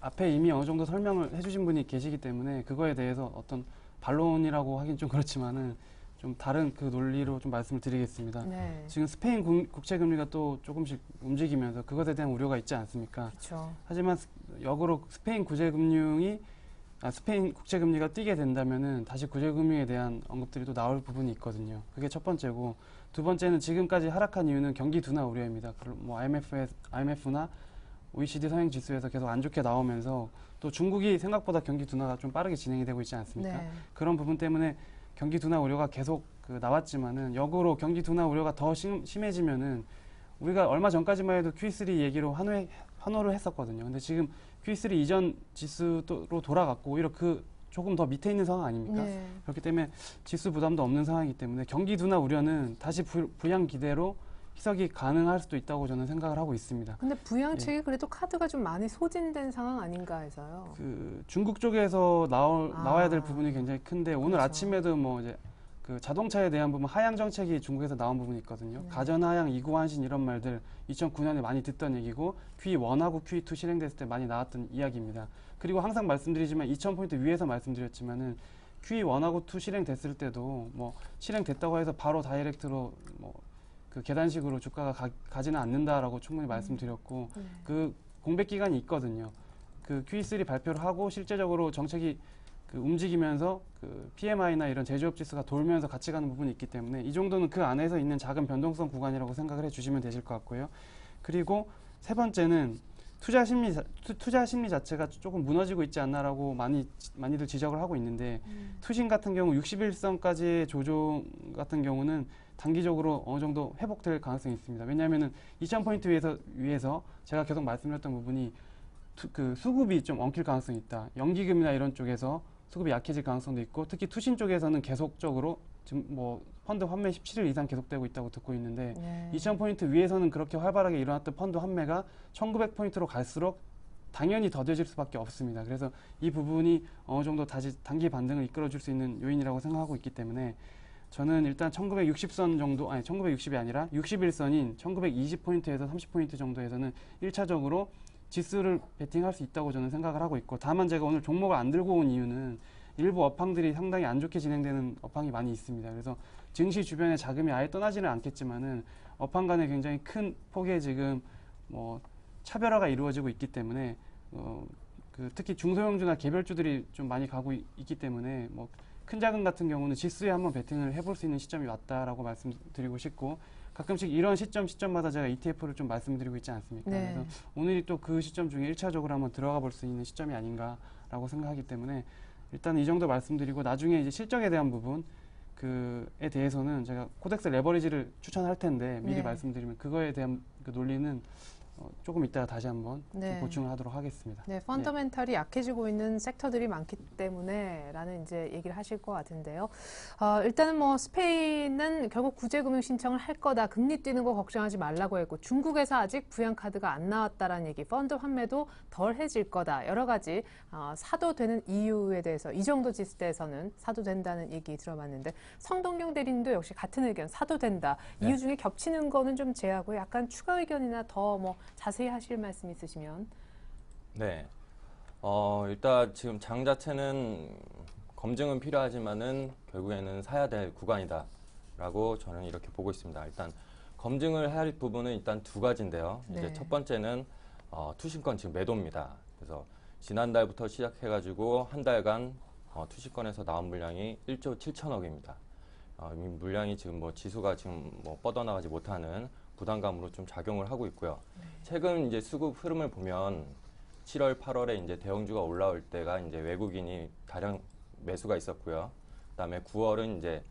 앞에 이미 어느 정도 설명을 해주신 분이 계시기 때문에 그거에 대해서 어떤 반론이라고 하긴 좀 그렇지만은 좀 다른 그 논리로 좀 말씀을 드리겠습니다. 네. 지금 스페인 국채 금리가 또 조금씩 움직이면서 그것에 대한 우려가 있지 않습니까? 그렇죠. 하지만 역으로 스페인 국채 금리가 뛰게 된다면은 다시 구제금융에 대한 언급들이 또 나올 부분이 있거든요. 그게 첫 번째고, 2번째는 지금까지 하락한 이유는 경기 둔화 우려입니다. IMF나 OECD 성행 지수에서 계속 안 좋게 나오면서 또 중국이 생각보다 경기 둔화가 좀 빠르게 진행이 되고 있지 않습니까? 네. 그런 부분 때문에 경기 둔화 우려가 계속 나왔지만은 역으로 경기 둔화 우려가 더 심해지면은 우리가 얼마 전까지만 해도 Q3 얘기로 환호를 했었거든요. 근데 지금 Q3 이전 지수로 돌아갔고 오히려 그 조금 더 밑에 있는 상황 아닙니까? 네. 그렇기 때문에 지수 부담도 없는 상황이기 때문에 경기 둔화 우려는 다시 부양 기대로 희석이 가능할 수도 있다고 저는 생각을 하고 있습니다. 근데 부양책이 그래도 카드가 좀 많이 소진된 상황 아닌가 해서요. 그 중국 쪽에서 나와야 될 부분이 굉장히 큰데 오늘 그렇죠. 아침에도 뭐 이제 그 자동차에 대한 부분 하향 정책이 중국에서 나온 부분이 있거든요. 네. 가전 하향, 이구 환신 이런 말들 2009년에 많이 듣던 얘기고 Q1하고 Q2 실행됐을 때 많이 나왔던 이야기입니다. 그리고 항상 말씀드리지만 2000포인트 위에서 말씀드렸지만은 Q1하고 2 실행됐을 때도 뭐 실행됐다고 해서 바로 다이렉트로 뭐 그 계단식으로 주가가 가지는 않는다라고 충분히 말씀드렸고 네. 그 공백 기간이 있거든요. 그 Q3 발표를 하고 실제적으로 정책이 그 움직이면서 그 PMI나 이런 제조업 지수가 돌면서 같이 가는 부분이 있기 때문에 이 정도는 그 안에서 있는 작은 변동성 구간이라고 생각을 해주시면 되실 것 같고요. 그리고 세 번째는 투자 심리 자체가 조금 무너지고 있지 않나라고 많이들 지적을 하고 있는데 투신 같은 경우 61선까지의 조정 같은 경우는 단기적으로 어느 정도 회복될 가능성이 있습니다. 왜냐하면은 2000포인트 위에서 제가 계속 말씀드렸던 부분이 그 수급이 좀 엉킬 가능성이 있다. 연기금이나 이런 쪽에서 수급이 약해질 가능성도 있고 특히 투신 쪽에서는 계속적으로 지금 뭐 펀드 환매 17일 이상 계속되고 있다고 듣고 있는데 네. 2000포인트 위에서는 그렇게 활발하게 일어났던 펀드 환매가 1900포인트로 갈수록 당연히 더뎌질 수밖에 없습니다. 그래서 이 부분이 어느 정도 다시 단기 반등을 이끌어줄 수 있는 요인이라고 생각하고 있기 때문에 저는 일단 1960선 정도, 아니 1960이 아니라 61선인 1920포인트에서 30포인트 정도에서는 1차적으로 지수를 베팅할 수 있다고 저는 생각을 하고 있고 다만 제가 오늘 종목을 안 들고 온 이유는 일부 업황들이 상당히 안 좋게 진행되는 업황이 많이 있습니다. 그래서 증시 주변에 자금이 아예 떠나지는 않겠지만은 업황 간에 굉장히 큰 폭의 지금 뭐 차별화가 이루어지고 있기 때문에 그 특히 중소형주나 개별주들이 좀 많이 가고 있기 때문에 뭐 큰 자금 같은 경우는 지수에 한번 베팅을 해볼 수 있는 시점이 왔다라고 말씀드리고 싶고 가끔씩 이런 시점마다 제가 ETF를 좀 말씀드리고 있지 않습니까? 네. 그래서 오늘이 또 그 시점 중에 1차적으로 한번 들어가 볼 수 있는 시점이 아닌가라고 생각하기 때문에 일단 이 정도 말씀드리고 나중에 이제 실적에 대한 부분 그에 대해서는 제가 코덱스 레버리지를 추천할 텐데 미리 네. 말씀드리면 그거에 대한 그 논리는 조금 이따가 다시 한번 네. 좀 보충을 하도록 하겠습니다. 네, 펀더멘탈이 약해지고 있는 섹터들이 많기 때문에라는 이제 얘기를 하실 것 같은데요. 일단은 뭐 스페인은 결국 구제금융 신청을 할 거다. 금리 뛰는 거 걱정하지 말라고 했고 중국에서 아직 부양 카드가 안 나왔다라는 얘기. 펀드 환매도 덜해질 거다. 여러 가지 사도 되는 이유에 대해서 이 정도 지수대에서는 사도 된다는 얘기 들어봤는데 성동경 대리님도 역시 같은 의견 사도 된다. 네. 이유 중에 겹치는 거는 좀 제하고 약간 추가 의견이나 더 뭐 자세히 하실 말씀 있으시면. 네. 일단 지금 장 자체는 검증은 필요하지만은 결국에는 사야 될 구간이다라고 저는 이렇게 보고 있습니다. 일단 검증을 할 부분은 일단 두 가지인데요. 네. 이제 첫 번째는 투신권 지금 매도입니다. 그래서 지난달부터 시작해가지고 한 달간 투신권에서 나온 물량이 1조 7천억입니다. 이 물량이 지금 뭐 지수가 지금 뭐 뻗어나가지 못하는 부담감으로 좀 작용을 하고 있고요. 최근 이제 수급 흐름을 보면 7월, 8월에 이제 대형주가 올라올 때가 이제 외국인이 다량 매수가 있었고요. 그다음에 9월은 이제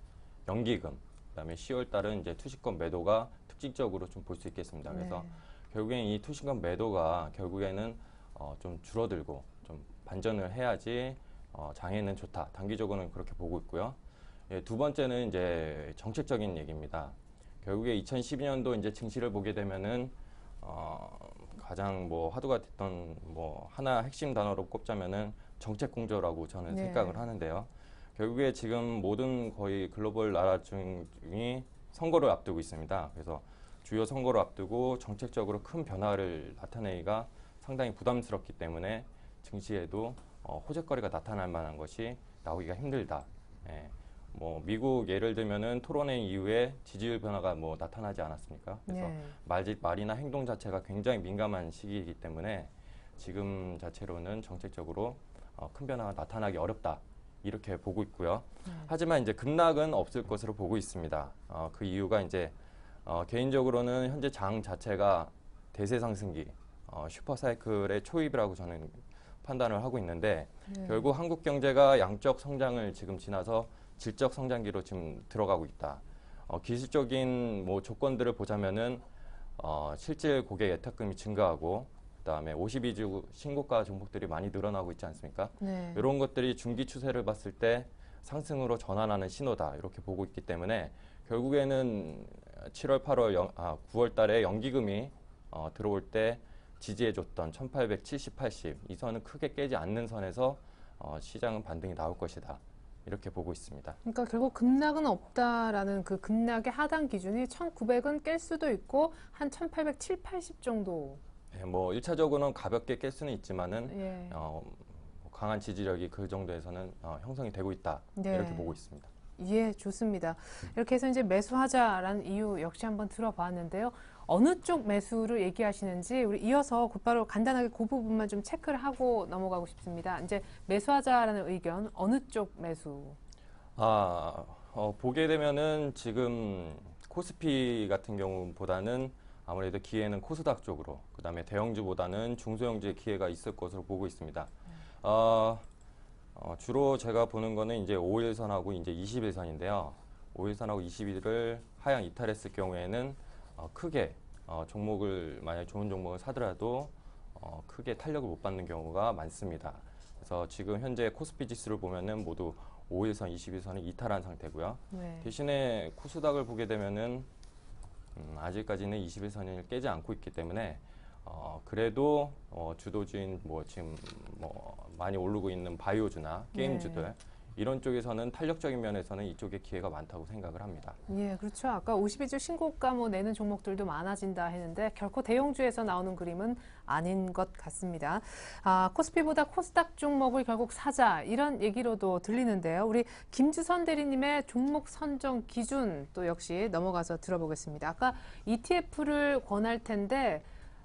연기금, 그다음에 10월 달은 이제 투신권 매도가 특징적으로 좀 볼 수 있겠습니다. 그래서 네. 결국엔 이 투신권 매도가 결국에는 좀 줄어들고 좀 반전을 해야지 장에는 좋다. 단기적으로는 그렇게 보고 있고요. 예, 두 번째는 이제 정책적인 얘기입니다. 결국에 2012년도 이제 증시를 보게 되면은 가장 뭐 화두가 됐던 뭐 하나 핵심 단어로 꼽자면은 정책 공조라고 저는 네. 생각을 하는데요. 결국에 지금 모든 거의 글로벌 나라 중이 선거를 앞두고 있습니다. 그래서 주요 선거를 앞두고 정책적으로 큰 변화를 나타내기가 상당히 부담스럽기 때문에 증시에도 호재거리가 나타날 만한 것이 나오기가 힘들다. 예. 뭐 미국 예를 들면은 토론회 이후에 지지율 변화가 뭐 나타나지 않았습니까? 그래서 네. 말이나 행동 자체가 굉장히 민감한 시기이기 때문에 지금 자체로는 정책적으로 큰 변화가 나타나기 어렵다. 이렇게 보고 있고요. 하지만 이제 급락은 없을 것으로 보고 있습니다. 그 이유가 이제 개인적으로는 현재 장 자체가 대세 상승기, 슈퍼사이클의 초입이라고 저는 판단을 하고 있는데 네. 결국 한국 경제가 양적 성장을 지금 지나서 질적 성장기로 지금 들어가고 있다. 기술적인 뭐 조건들을 보자면은 실질 고객 예탁금이 증가하고 그다음에 52주 신고가 종목들이 많이 늘어나고 있지 않습니까? 네. 이런 것들이 중기 추세를 봤을 때 상승으로 전환하는 신호다 이렇게 보고 있기 때문에 결국에는 7월, 8월, 9월 달에 연기금이 들어올 때 지지해줬던 1870, 80 이 선은 크게 깨지 않는 선에서 시장은 반등이 나올 것이다 이렇게 보고 있습니다. 그러니까 결국 급락은 없다라는 그 급락의 하단 기준이 1900은 깰 수도 있고 한 1870, 80 정도. 네, 뭐 1차적으로는 가볍게 깰 수는 있지만은 예. 강한 지지력이 그 정도에서는 형성이 되고 있다 네. 이렇게 보고 있습니다. 예, 좋습니다. 이렇게 해서 이제 매수하자라는 이유 역시 한번 들어봤는데요. 어느 쪽 매수를 얘기하시는지 우리 이어서 곧바로 간단하게 그 부분만 좀 체크를 하고 넘어가고 싶습니다. 이제 매수하자라는 의견 어느 쪽 매수? 보게 되면은 지금 코스피 같은 경우보다는 아무래도 기회는 코스닥 쪽으로, 그다음에 대형주보다는 중소형주의 기회가 있을 것으로 보고 있습니다. 주로 제가 보는 거는 이제 5일선하고 이제 21선인데요. 5일선하고 21을 하향 이탈했을 경우에는 크게 종목을 만약 좋은 종목을 사더라도 크게 탄력을 못 받는 경우가 많습니다. 그래서 지금 현재 코스피 지수를 보면은 모두 5일선, 21선을 이탈한 상태고요. 네. 대신에 코스닥을 보게 되면은 아직까지는 21선을 깨지 않고 있기 때문에 그래도 주도주인 지금 많이 오르고 있는 바이오주나 게임주들 네. 이런 쪽에서는 탄력적인 면에서는 이쪽에 기회가 많다고 생각을 합니다. 예, 그렇죠. 아까 52주 신고가 내는 종목들도 많아진다 했는데 결코 대형주에서 나오는 그림은 아닌 것 같습니다. 코스피보다 코스닥 종목을 결국 사자 이런 얘기로도 들리는데요. 우리 김주선 대리님의 종목 선정 기준 또 역시 넘어가서 들어보겠습니다. 아까 ETF를 권할 텐데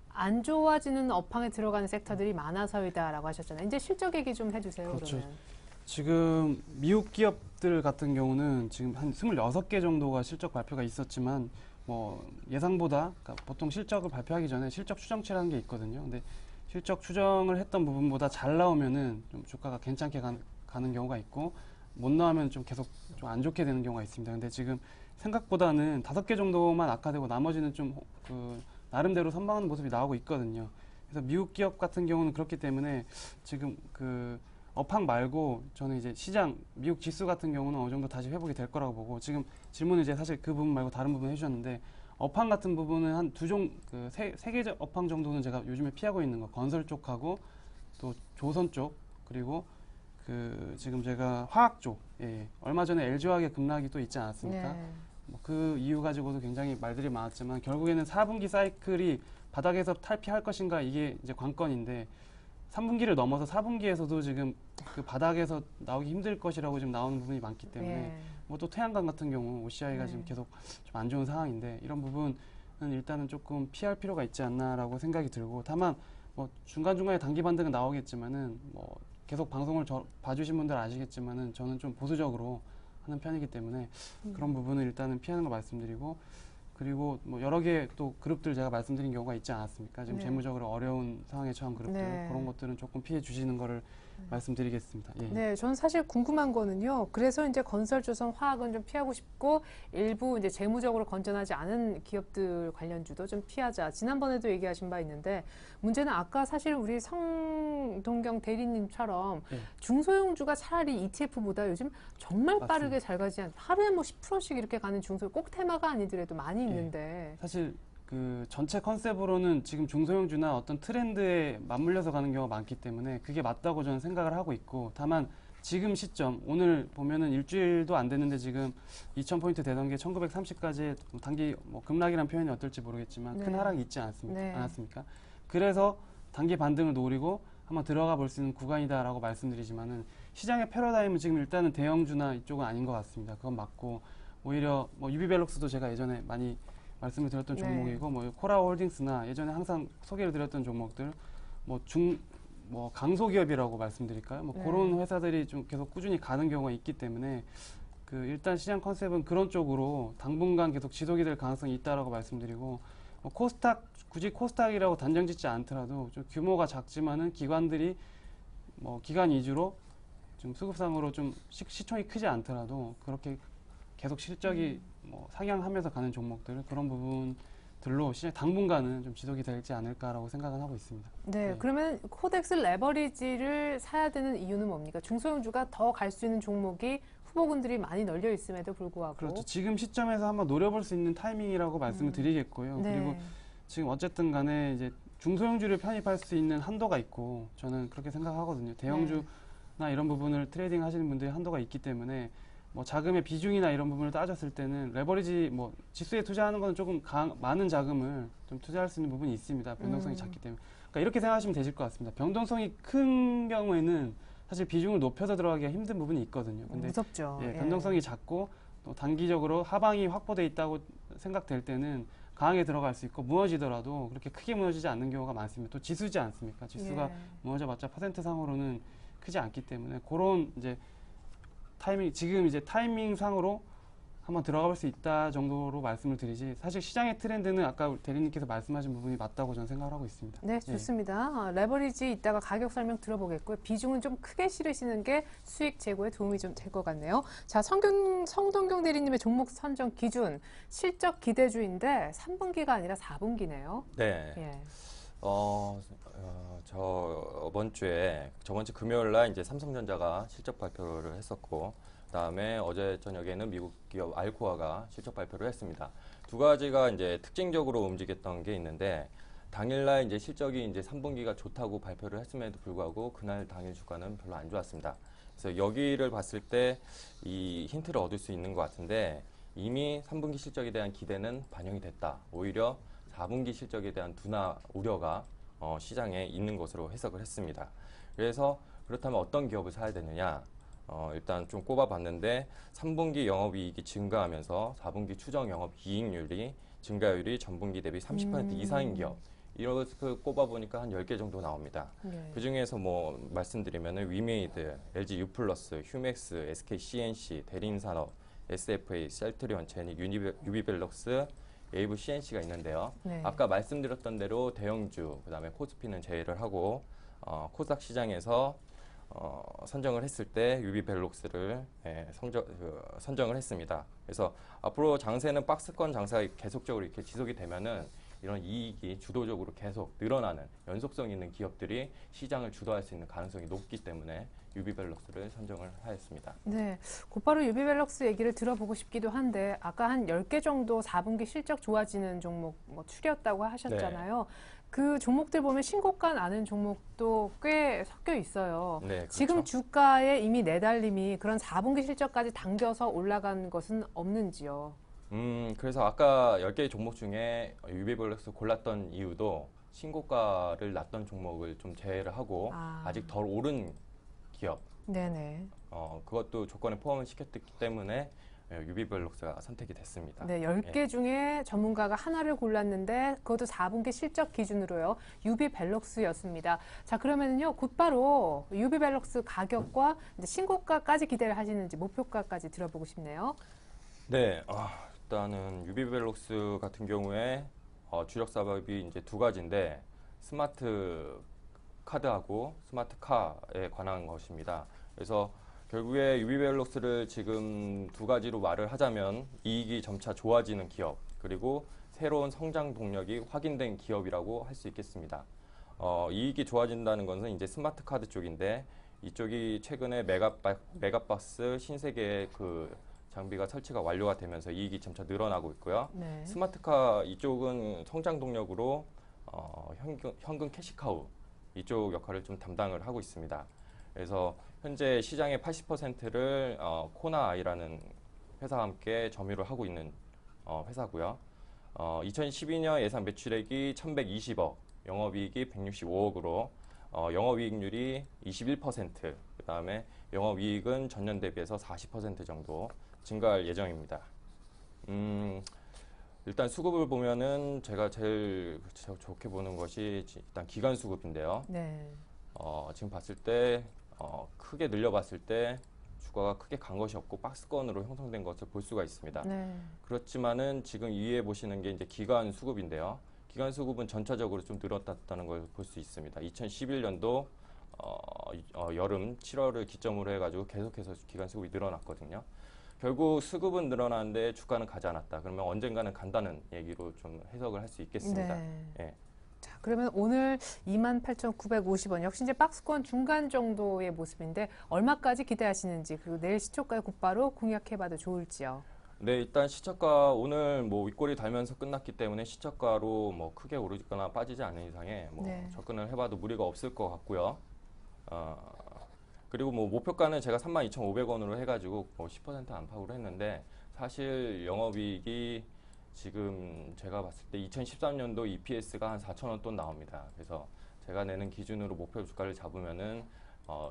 안 좋아지는 업황에 들어가는 섹터들이 많아서이다라고 하셨잖아요. 이제 실적 얘기 좀 해주세요. 그렇죠. 그러면. 지금 미국 기업들 같은 경우는 지금 한 26개 정도가 실적 발표가 있었지만 예상보다 그러니까 보통 실적을 발표하기 전에 실적 추정치라는 게 있거든요. 근데 실적 추정을 했던 부분보다 잘 나오면은 좀 주가가 괜찮게 가는 경우가 있고 못 나오면 좀 계속 좀 안 좋게 되는 경우가 있습니다. 근데 지금 생각보다는 5개 정도만 악화되고 나머지는 좀 나름대로 선방하는 모습이 나오고 있거든요. 그래서 미국 기업 같은 경우는 그렇기 때문에 지금 업황 말고 저는 이제 미국 지수 같은 경우는 어느 정도 다시 회복이 될 거라고 보고 지금 질문은 이제 사실 그 부분 말고 다른 부분 해주셨는데 업황 같은 부분은 한 세 개 업황 정도는 제가 요즘에 피하고 있는 거 건설 쪽하고 또 조선 쪽 그리고 지금 제가 화학 쪽 얼마 전에 LG화학의 급락이 또 있지 않았습니까? 네. 그 이유 가지고도 굉장히 말들이 많았지만 결국에는 4분기 사이클이 바닥에서 탈피할 것인가 이게 이제 관건인데 3분기를 넘어서 4분기에서도 지금 그 바닥에서 나오기 힘들 것이라고 지금 나오는 부분이 많기 때문에 네. 또 태양광 같은 경우 OCI가 네. 지금 계속 좀 안 좋은 상황인데 이런 부분은 일단은 조금 피할 필요가 있지 않나라고 생각이 들고 다만 중간중간에 단기 반등은 나오겠지만은 계속 방송을 봐주신 분들 아시겠지만은 저는 좀 보수적으로 하는 편이기 때문에 그런 부분을 일단은 피하는 걸 말씀드리고 그리고 여러 개 또 그룹들 제가 말씀드린 경우가 있지 않았습니까? 지금 네. 재무적으로 어려운 상황에 처한 그룹들 네. 그런 것들은 조금 피해 주시는 거를 말씀드리겠습니다. 예. 네, 저는 사실 궁금한 거는요. 그래서 이제 건설, 조선, 화학은 좀 피하고 싶고 일부 이제 재무적으로 건전하지 않은 기업들 관련주도 좀 피하자. 지난번에도 얘기하신 바 있는데 문제는 아까 사실 우리 성동경 대리님처럼 네. 중소형주가 차라리 ETF보다 요즘 정말 맞습니다. 빠르게 잘 가지 하루에 10%씩 이렇게 가는 중소 꼭 테마가 아니더라도 많이 있는데. 사실 전체 컨셉으로는 지금 중소형주나 어떤 트렌드에 맞물려서 가는 경우가 많기 때문에 그게 맞다고 저는 생각을 하고 있고 다만 지금 시점 오늘 보면은 일주일도 안 됐는데 지금 2000포인트 되던 게 1930까지 단기 급락이라는 표현이 어떨지 모르겠지만 네. 큰 하락이 있지 네. 않았습니까? 그래서 단기 반등을 노리고 한번 들어가 볼 수 있는 구간이다라고 말씀드리지만은 시장의 패러다임은 지금 일단은 대형주나 이쪽은 아닌 것 같습니다. 그건 맞고 오히려 유비벨록스도 제가 예전에 많이 말씀을 드렸던 네. 종목이고 코라홀딩스나 예전에 항상 소개를 드렸던 종목들 강소기업이라고 말씀드릴까요? 네. 그런 회사들이 좀 계속 꾸준히 가는 경우가 있기 때문에 일단 시장 컨셉은 그런 쪽으로 당분간 계속 지속이 될 가능성이 있다라고 말씀드리고 굳이 코스닥이라고 단정 짓지 않더라도 좀 규모가 작지만은 기관들이 기관 위주로 좀 수급상으로 좀 시총이 크지 않더라도 그렇게 계속 실적이 상향하면서 가는 종목들 그런 부분 들로 시장 당분간은 좀 지속이 되지 않을까라고 생각은 하고 있습니다. 네, 네. 그러면 코덱스 레버리지를 사야 되는 이유는 뭡니까? 중소형주가 더 갈 수 있는 종목이 후보군들이 많이 널려 있음에도 불구하고. 그렇죠. 지금 시점에서 한번 노려볼 수 있는 타이밍이라고 말씀을 드리겠고요. 네. 그리고 지금 어쨌든 간에 이제 중소형주를 편입할 수 있는 한도가 있고 저는 그렇게 생각하거든요. 대형주나 이런 부분을 트레이딩 하시는 분들이 한도가 있기 때문에 뭐 자금의 비중이나 이런 부분을 따졌을 때는 레버리지 뭐 지수에 투자하는 건 조금 많은 자금을 좀 투자할 수 있는 부분이 있습니다. 변동성이 작기 때문에. 그러니까 이렇게 생각하시면 되실 것 같습니다. 변동성이 큰 경우에는 사실 비중을 높여서 들어가기가 힘든 부분이 있거든요. 근데 무섭죠. 예, 예. 변동성이 작고 또 단기적으로 하방이 확보돼 있다고 생각될 때는 강하게 들어갈 수 있고 무너지더라도 그렇게 크게 무너지지 않는 경우가 많습니다. 또 지수지 않습니까? 지수가 예. 무너져봤자 퍼센트 상으로는 크지 않기 때문에 그런 이제 타이밍 지금 이제 타이밍 상으로 한번 들어가 볼 수 있다 정도로 말씀을 드리지 사실 시장의 트렌드는 아까 대리님께서 말씀하신 부분이 맞다고 저는 생각을 하고 있습니다. 네, 좋습니다. 레버리지 이따가 가격 설명 들어보겠고요. 비중은 좀 크게 실으시는 게 수익 제고에 도움이 좀 될 것 같네요. 자, 성동경 대리님의 종목 선정 기준 실적 기대주인데 3분기가 아니라 4분기네요. 네. 예. 저번 주에 금요일 날 이제 삼성전자가 실적 발표를 했었고, 그다음에 어제 저녁에는 미국 기업 알코아가 실적 발표를 했습니다. 두 가지가 이제 특징적으로 움직였던 게 있는데, 당일날 이제 실적이 이제 3분기가 좋다고 발표를 했음에도 불구하고 그날 당일 주가는 별로 안 좋았습니다. 그래서 여기를 봤을 때 이 힌트를 얻을 수 있는 것 같은데, 이미 3분기 실적에 대한 기대는 반영이 됐다. 오히려 4분기 실적에 대한 둔화 우려가 시장에 있는 것으로 해석을 했습니다. 그래서 그렇다면 어떤 기업을 사야 되느냐? 일단 좀 꼽아봤는데 3분기 영업이익이 증가하면서 4분기 추정 영업이익률이 증가율이 전분기 대비 30% 이상인 기업. 이렇게 꼽아보니까 한 10개 정도 나옵니다. 네. 그 중에서 뭐 말씀드리면은 위메이드, LG U+, 휴맥스, SK CNC, 대림산업, SFA, 셀트리온, 제닉, 유비벨럭스, 웨이브 CNC가 있는데요. 네. 아까 말씀드렸던 대로 대형주, 그다음에 코스피는 제외를 하고 코스닥 시장에서 선정을 했을 때 유비벨록스를 선정을 했습니다. 그래서 앞으로 장세는 박스권 장사가 계속적으로 이렇게 지속이 되면은 이런 이익이 주도적으로 계속 늘어나는 연속성 있는 기업들이 시장을 주도할 수 있는 가능성이 높기 때문에 유비벨록스를 선정을 하였습니다. 네, 곧바로 유비벨럭스 얘기를 들어보고 싶기도 한데 아까 한 10개 정도 4분기 실적 좋아지는 종목 뭐 추렸다고 하셨잖아요. 그 종목들 보면 신고가 나는 종목도 꽤 섞여 있어요. 네, 그렇죠. 지금 주가에 이미 내달림이 그런 4분기 실적까지 당겨서 올라간 것은 없는지요? 그래서 아까 10개의 종목 중에 유비벨록스 골랐던 이유도 신고가를 났던 종목을 좀 제외를 하고 아직 덜 오른 기업, 네네. 그것도 조건에 포함을 시켰기 때문에 유비벨록스가 선택이 됐습니다. 네, 10개 중에 전문가가 하나를 골랐는데 그것도 4분기 실적 기준으로요. 유비벨록스였습니다. 자, 그러면은요. 곧바로 유비벨록스 가격과 이제 신고가까지 기대를 하시는지 목표가까지 들어보고 싶네요. 네, 일단은 유비벨록스 같은 경우에 주력 사업이 이제 두 가지인데 스마트 카드하고 스마트 카에 관한 것입니다. 그래서 결국에 유비벨록스를 지금 두 가지로 말을 하자면 이익이 점차 좋아지는 기업, 그리고 새로운 성장 동력이 확인된 기업이라고 할 수 있겠습니다. 이익이 좋아진다는 것은 이제 스마트 카드 쪽인데 이쪽이 최근에 메가박스 신세계의 그 장비가 설치가 완료가 되면서 이익이 점차 늘어나고 있고요. 네. 스마트카 이쪽은 성장 동력으로 현금 캐시카우 이쪽 역할을 좀 담당을 하고 있습니다. 그래서 현재 시장의 80%를 코나아이라는 회사와 함께 점유를 하고 있는 회사고요. 2012년 예상 매출액이 1,120억, 영업이익이 165억으로 영업이익률이 21%, 그 다음에 영업이익은 전년 대비해서 40% 정도 증가할 예정입니다. 일단 수급을 보면은 제가 제일 좋게 보는 것이 일단 기간 수급인데요. 네. 지금 봤을 때 크게 늘려봤을 때 주가가 크게 간 것이 없고 박스권으로 형성된 것을 볼 수가 있습니다. 네. 그렇지만은 지금 위에 보시는 게 이제 기간 수급인데요. 기간 수급은 전체적으로 좀 늘었다는 걸 볼 수 있습니다. 2011년도 여름 7월을 기점으로 해가지고 계속해서 기간 수급이 늘어났거든요. 결국 수급은 늘어나는데 주가는 가지 않았다. 그러면 언젠가는 간다는 얘기로 좀 해석을 할 수 있겠습니다. 네. 예. 자, 그러면 오늘 28,950원 역시 이제 박스권 중간 정도의 모습인데 얼마까지 기대하시는지 그리고 내일 시초가에 곧바로 공략해봐도 좋을지요. 네, 일단 시초가 오늘 뭐 윗꼬리 달면서 끝났기 때문에 시초가로 뭐 크게 오르거나 빠지지 않는 이상에 뭐 네. 접근을 해봐도 무리가 없을 것 같고요. 그리고 뭐 목표가는 제가 32,500원으로 해가지고 뭐 10% 안팎으로 했는데 사실 영업이익이 지금 제가 봤을 때 2013년도 EPS가 한 4,000원 돈 나옵니다. 그래서 제가 내는 기준으로 목표 주가를 잡으면은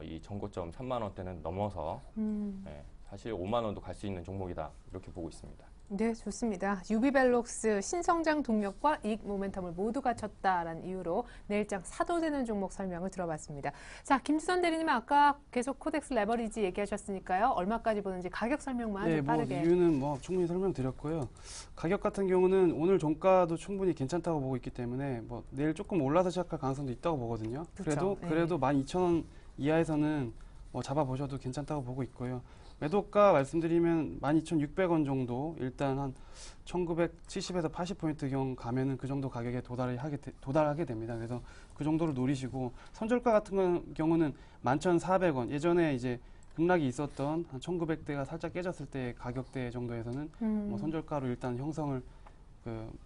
이 전고점 3만 원대는 넘어서 예, 사실 5만 원도 갈 수 있는 종목이다 이렇게 보고 있습니다. 네, 좋습니다. 유비벨록스 신성장 동력과 이익 모멘텀을 모두 갖췄다라는 이유로 내일장 사도되는 종목 설명을 들어봤습니다. 자, 김주선 대리님 아까 계속 코덱스 레버리지 얘기하셨으니까요. 얼마까지 보는지 가격 설명만 예, 좀 뭐 빠르게. 이유는 뭐 충분히 설명드렸고요. 가격 같은 경우는 오늘 종가도 충분히 괜찮다고 보고 있기 때문에 뭐 내일 조금 올라서 시작할 가능성도 있다고 보거든요. 그렇죠. 그래도 12,000원 이하에서는 뭐 잡아보셔도 괜찮다고 보고 있고요. 매도가 말씀드리면 12,600원 정도 일단 한 1970에서 80포인트경 가면은 그 정도 가격에 도달하게 됩니다. 그래서 그 정도를 노리시고 선절가 같은 경우는 11,400원 예전에 이제 급락이 있었던 한 1900대가 살짝 깨졌을 때 가격대 정도에서는 뭐 선절가로 일단 형성을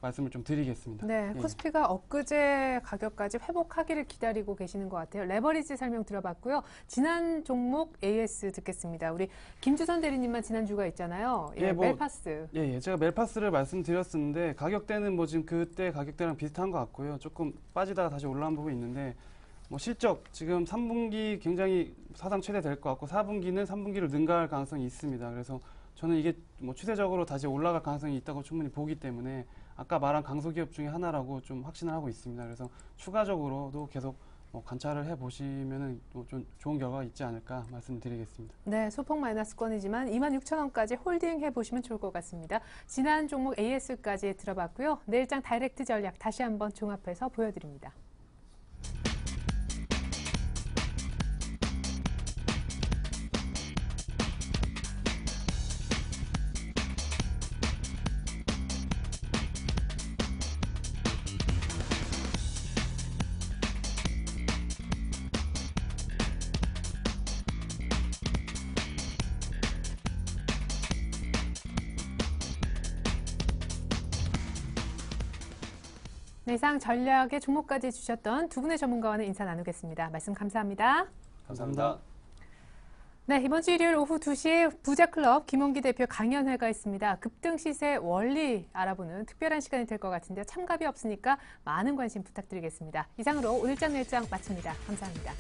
말씀을 좀 드리겠습니다. 네, 예. 코스피가 엊그제 가격까지 회복하기를 기다리고 계시는 것 같아요. 레버리지 설명 들어봤고요. 지난 종목 AS 듣겠습니다. 우리 김주선 대리님만 지난주가 있잖아요. 예, 예, 뭐, 멜파스. 예, 제가 멜파스를 말씀드렸었는데 가격대는 뭐 지금 그때 가격대랑 비슷한 것 같고요. 조금 빠지다가 다시 올라온 부분이 있는데 뭐 실적 지금 3분기 굉장히 사상 최대 될 것 같고 4분기는 3분기를 능가할 가능성이 있습니다. 그래서 저는 이게 뭐 추세적으로 다시 올라갈 가능성이 있다고 충분히 보기 때문에 아까 말한 강소기업 중에 하나라고 좀 확신을 하고 있습니다. 그래서 추가적으로도 계속 뭐 관찰을 해보시면은 좀 좋은 결과가 있지 않을까 말씀드리겠습니다. 네, 소폭 마이너스권이지만 26,000원까지 홀딩 해보시면 좋을 것 같습니다. 지난 종목 AS까지 들어봤고요. 내일장 다이렉트 전략 다시 한번 종합해서 보여드립니다. 네, 이상 전략의 종목까지 주셨던 두 분의 전문가와는 인사 나누겠습니다. 말씀 감사합니다. 감사합니다. 네, 이번 주 일요일 오후 2시에 부자클럽 김홍기 대표 강연회가 있습니다. 급등 시세 원리 알아보는 특별한 시간이 될 것 같은데요. 참가비 없으니까 많은 관심 부탁드리겠습니다. 이상으로 오늘장 내일장 마칩니다. 감사합니다.